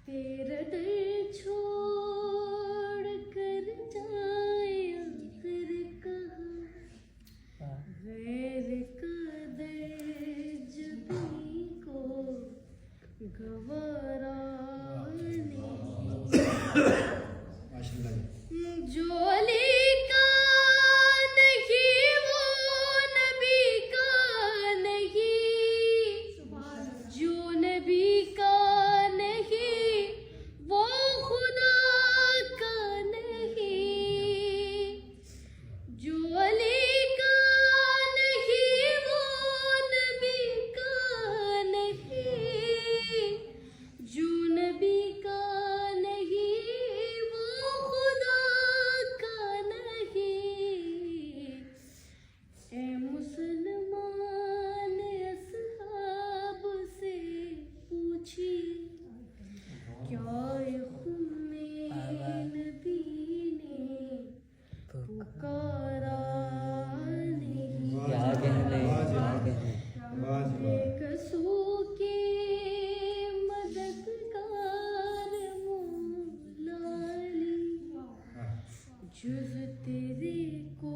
تیرا در چھوڑ کر جائے آخر کہاں، غیر کا در جبیں کو گوارا نہیں، جو علی کا نہیں وہ نبی کا نہیں، جو نبی کا نہیں وہ خدا کا نہیں، جو علی کا نہیں وہ نبی کا نہیں، جو نبی کا نہیں وہ خدا کا نہیں۔ اے مسلمان اصحاب سے پوچھیے، کیا خم نبی نے پکارا نہیں؟ ایک سو کے مددگار مولا علی، جز تیرے کو